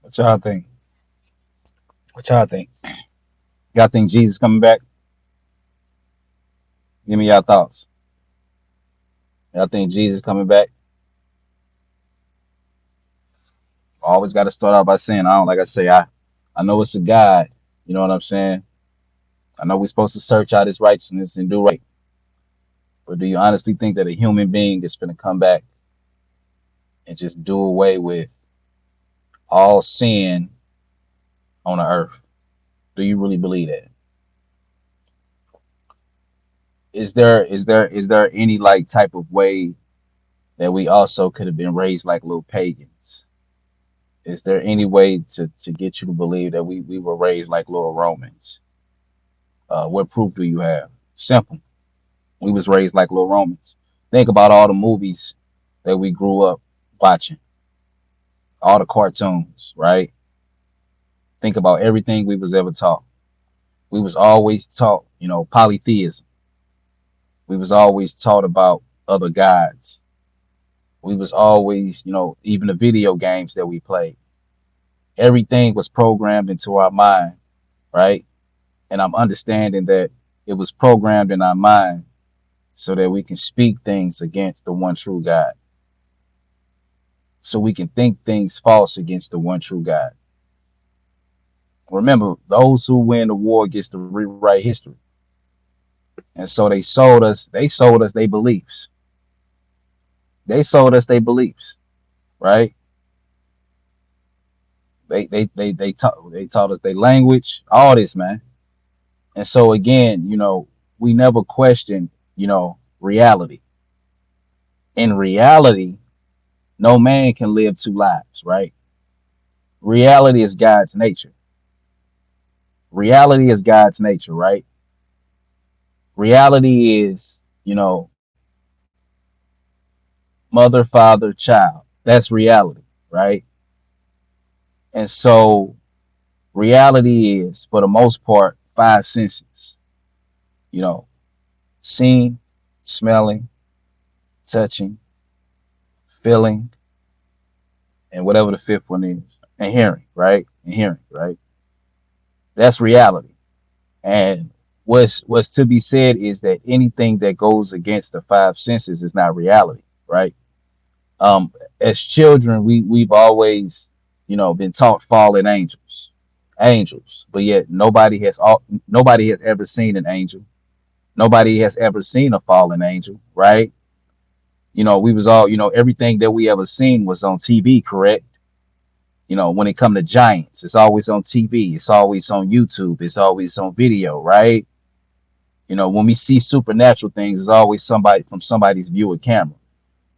What y'all think? What y'all think? Y'all think Jesus coming back? Give me y'all thoughts. Y'all think Jesus coming back? Always got to start out by saying I don't like I say I know it's a God. You know what I'm saying? I know we're supposed to search out His righteousness and do right, but do you honestly think that a human being is going to come back and just do away with all sin on the earth? Do you really believe that? Is there any like type of way that we also could have been raised like little pagans? Is there any way to get you to believe that we were raised like little Romans? What proof do you have? Simple. We was raised like little Romans. Think about all the movies that we grew up watching, all the cartoons, right? Think about everything we was ever taught. We was always taught, polytheism. We was always taught about other gods. We was always, even the video games that we played. Everything was programmed into our mind, right? And I'm understanding that it was programmed in our mind so that we can speak things against the one true God, so we can think things false against the one true God. Remember, those who win the war gets to rewrite history. And so they sold us their beliefs. They sold us their beliefs, right? They taught us their language, all this, man. And so again, we never question, reality. In reality, no man can live two lives, right? Reality is God's nature. Reality is God's nature, right? Reality is, mother, father, child. That's reality, right? And so reality is, for the most part, five senses, you know, seeing, smelling, touching, feeling, and whatever the fifth one is, and hearing, right? And hearing, right? That's reality. And what's to be said is that anything that goes against the five senses is not reality, right? As children, we've always, been taught fallen angels, but yet nobody has ever seen an angel. Nobody has ever seen a fallen angel, right? We was all, everything that we ever seen was on TV, correct? When it come to giants, it's always on TV, it's always on YouTube, it's always on video, right? When we see supernatural things, it's always somebody from somebody's view of camera.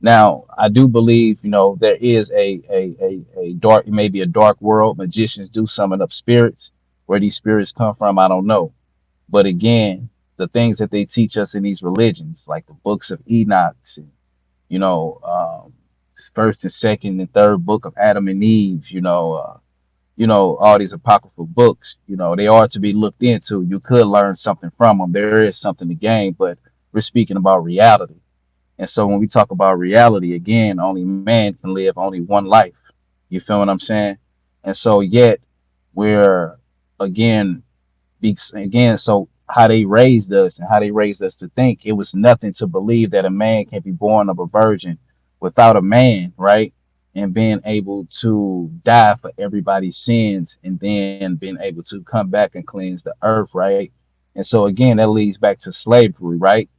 Now, I do believe, there is a dark, maybe a dark world. Magicians do summon up spirits. Where these spirits come from, I don't know. But again, the things that they teach us in these religions, like the books of Enoch, and, you know, um, first and second and third book of Adam and Eve, all these apocryphal books, they are to be looked into. You could learn something from them. There is something to gain, but we're speaking about reality. And so when we talk about reality, again, only man can live only one life. You feel what I'm saying? And so yet we're again again, so how they raised us and how they raised us to think it was nothing to believe that a man can be born of a virgin without a man, right? And being able to die for everybody's sins and then being able to come back and cleanse the earth, right? And so again, that leads back to slavery, right?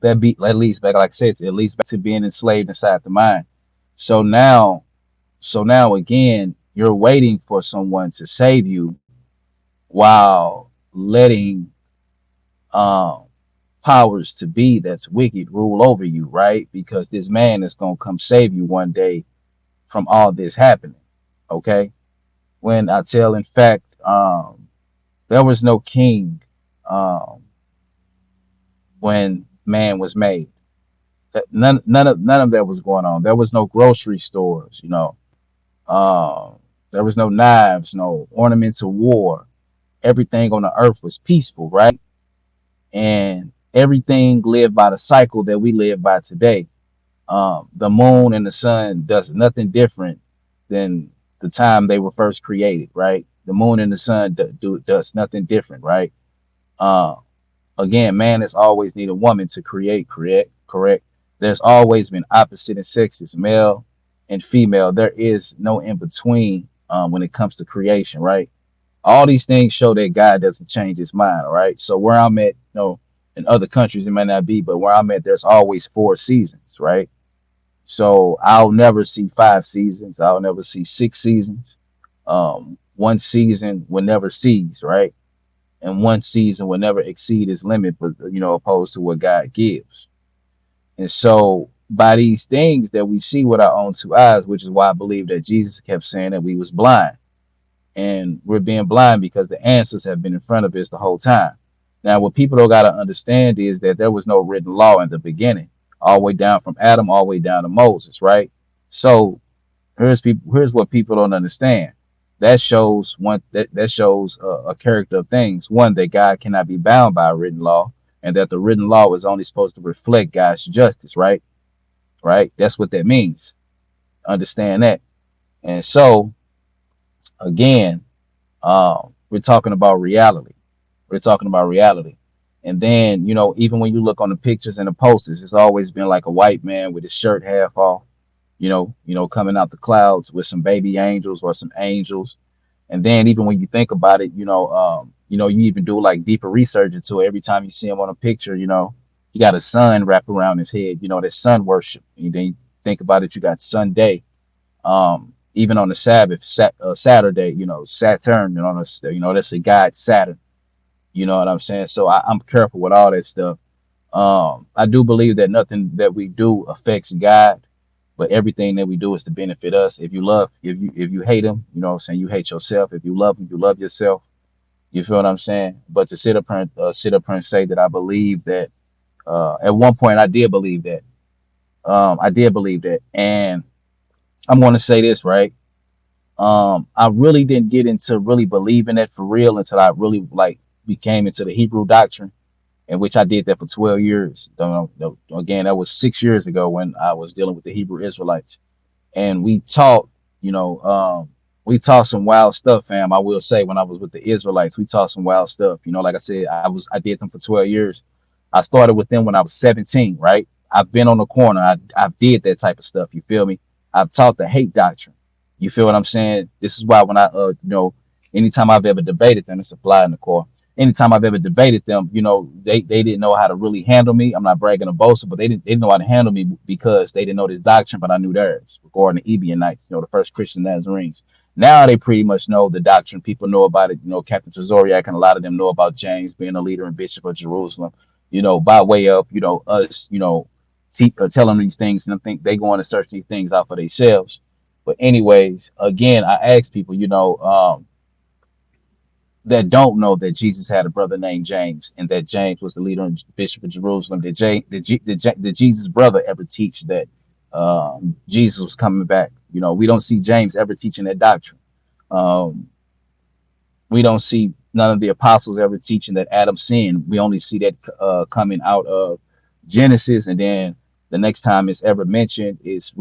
That leads back, like I said, it leads back to being enslaved inside the mind. So now, so now again, you're waiting for someone to save you while letting um powers to be that's wicked rule over you, right? Because this man is gonna come save you one day from all this happening. Okay. When I tell in fact, there was no king um when man was made. None of that was going on. There was no grocery stores, there was no knives, no ornaments of war. Everything on the earth was peaceful, right? And everything lived by the cycle that we live by today. The moon and the sun does nothing different than the time they were first created, right? The moon and the sun does nothing different, right? Uh, Again, man has always needed a woman to create, correct? Correct. There's always been opposite in sexes, male and female. There is no in between when it comes to creation, right? All these things show that God doesn't change his mind, all right? So where I'm at, in other countries it may not be, but where I'm at, there's always 4 seasons, right? So I'll never see 5 seasons. I'll never see 6 seasons. One season will never cease, right? And one season will never exceed its limit, but opposed to what God gives. And so by these things that we see with our own 2 eyes, which is why I believe that Jesus kept saying that we was blind. And we're being blind because the answers have been in front of us the whole time. Now, what people don't got to understand is that there was no written law in the beginning, all the way down from Adam, all the way down to Moses, right? So here's what people don't understand. That shows that shows a character of things. One, that God cannot be bound by a written law, and that the written law was only supposed to reflect God's justice, right? Right. That's what that means. Understand that. And so again, we're talking about reality. We're talking about reality. And then, even when you look on the pictures and the posters, it's always been like a white man with his shirt half off, coming out the clouds with some baby angels or some angels. And then even when you think about it, you even do like deeper research into it. Every time you see him on a picture, he got a sun wrapped around his head, that's sun worship. And then you think about it, you got Sunday, even on the Sabbath, Saturday, Saturn, that's the god Saturn. You know what I'm saying? So I'm careful with all that stuff. I do believe that nothing that we do affects God, but everything that we do is to benefit us. If you hate him, what I'm saying, you hate yourself. If you love him, you love yourself. You feel what I'm saying? But to sit up here and say that I believe that, at one point I did believe that, and I'm going to say this, right? I really didn't get into really believing that for real until I really like became into the Hebrew doctrine, in which I did that for 12 years. Again, that was 6 years ago when I was dealing with the Hebrew Israelites, and you know, we taught some wild stuff, fam. I will say, when I was with the Israelites, we taught some wild stuff. Like I said, I did them for 12 years. I started with them when I was 17, right? I've been on the corner. I did that type of stuff. You feel me? I've taught the hate doctrine. You feel what I'm saying? This is why when anytime I've ever debated them, it's a fly in the core. Anytime I've ever debated them, they didn't know how to really handle me. I'm not bragging or boasting, but they didn't know how to handle me because they didn't know this doctrine, but I knew theirs regarding the Ebionites, the first Christian Nazarenes. Now they pretty much know the doctrine. People know about it. Captain Tazoriak and a lot of them know about James being a leader and bishop of Jerusalem. By way of us, telling these things, and I think they go on to search these things out for themselves. But anyways, again, I ask people, that don't know that Jesus had a brother named James, and that James was the leader and bishop of Jerusalem. Did Jesus' brother ever teach that Jesus was coming back? We don't see James ever teaching that doctrine. Um, we don't see none of the apostles ever teaching that Adam sinned. We only see that coming out of Genesis, and then the next time it's ever mentioned is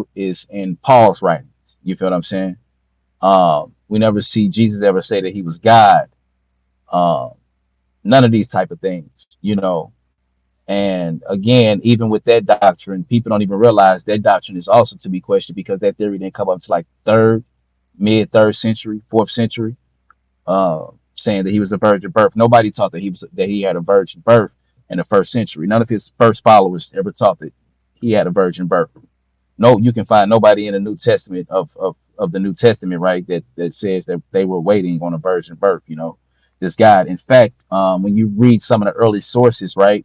in Paul's writings. You feel what I'm saying? We never see Jesus ever say that he was God. Um, None of these type of things, And again, even with that doctrine, people don't even realize that doctrine is also to be questioned, because that theory didn't come up to like mid third century, fourth century, saying that he was a virgin birth. Nobody taught that he had a virgin birth in the first century. None of his first followers ever taught that he had a virgin birth. No, you can find nobody in the New Testament of the New Testament, right, that says that they were waiting on a virgin birth. This God. In fact, when you read some of the early sources, right,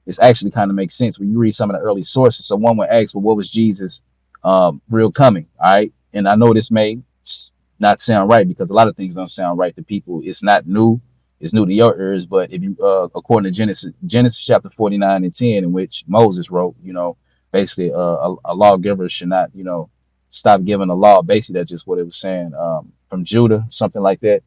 it's actually kind of makes sense when you read some of the early sources. So one would ask, well, what was Jesus' real coming? All right, and I know this may not sound right, because a lot of things don't sound right to people. It's not new. It's new to your ears, but if you, according to Genesis chapter 49 and 10, in which Moses wrote, basically a lawgiver should not, stop giving a law. Basically, that's just what it was saying, from Judah, something like that.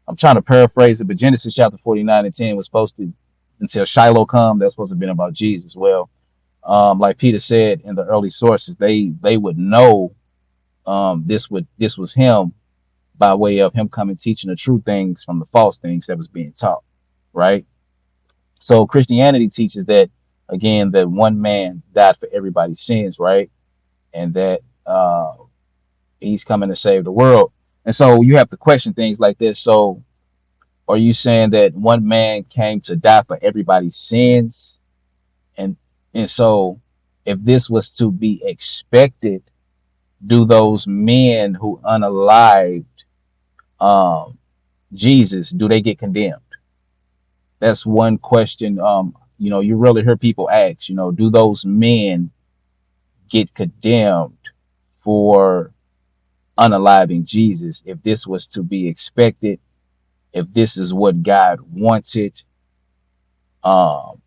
I'm trying to paraphrase it, but Genesis chapter 49 and 10 was supposed to, until Shiloh come, that's supposed to have been about Jesus. Well, like Peter said in the early sources, they would know This was him by way of him coming teaching the true things from the false things that was being taught, right? So Christianity teaches that again that one man died for everybody's sins, right? And that he's coming to save the world. And so you have to question things like this. So are you saying that one man came to die for everybody's sins? And so if this was to be expected, do those men who unalived um, Jesus, do they get condemned? That's one question. You really hear people ask, do those men get condemned for unaliving Jesus if this was to be expected, if this is what God wanted? Um,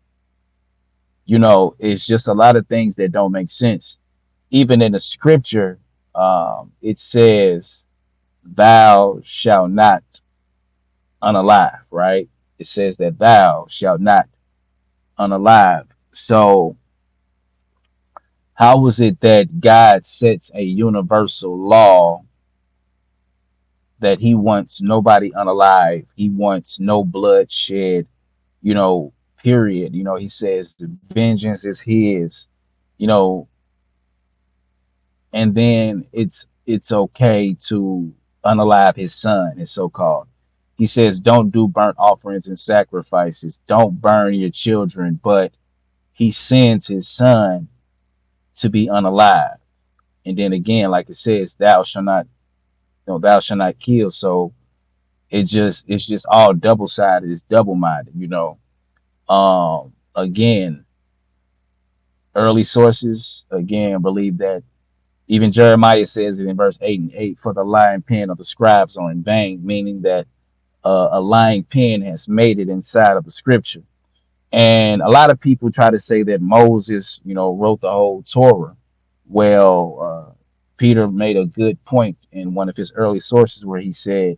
it's just a lot of things that don't make sense. Even in the scripture, it says, "Thou shalt not unalive," right? It says that thou shalt not unalive. So how was it that God sets a universal law that he wants nobody unalive? He wants no bloodshed, you know, period. He says the vengeance is his, you know, and then it's okay to unalive his son, his so-called. He says, don't do burnt offerings and sacrifices, don't burn your children, but he sends his son to be unalive. And then again, like it says, thou shalt not kill. So it's just all double sided, it's double minded, Again, early sources again believe that even Jeremiah says it in verse 8 and 8, for the lying pen of the scribes are in vain, meaning that a lying pen has made it inside of the scripture. And a lot of people try to say that Moses, wrote the whole Torah. Well, Peter made a good point in one of his early sources where he said,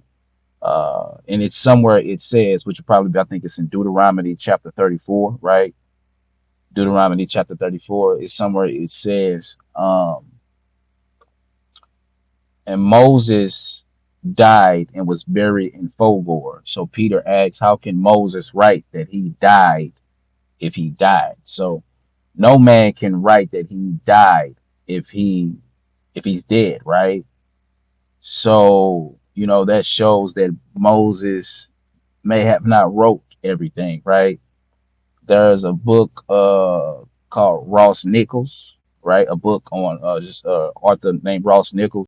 and it's somewhere it says, which will probably, I think it's in Deuteronomy chapter 34, right? Deuteronomy chapter 34 is somewhere it says, and Moses died and was buried in Fogor. So Peter asks, how can Moses write that he died if he died? So no man can write that he died if he's dead, right? So that shows that Moses may have not wrote everything, right? There's a book called Ross Nichols, right? A book on just author named Ross Nichols.